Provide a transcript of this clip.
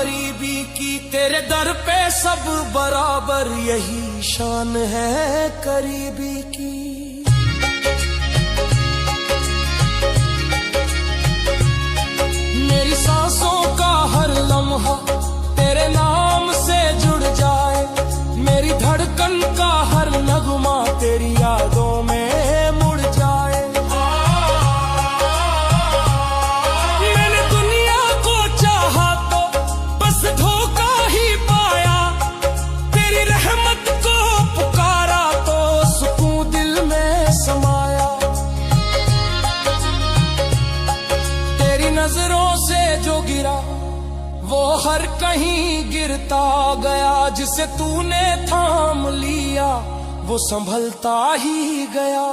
गरीबी की, तेरे दर पे सब बराबर, यही शान है करीबी की। मेरी सांसों का हर लम्हा तेरे नाम से जुड़ जाए, मेरी धड़कन का हर नगमा तेरी यादों में मुड़ जाए। मैंने दुनिया को चाहा तो बस धोखा ही पाया, तेरी रहमत को पुकारा तो सुकून दिल में समाया। तेरी नजरों से जो गिरा वो हर कहीं गिरता गया, जिसे तूने थाम लिया वो संभलता ही गया।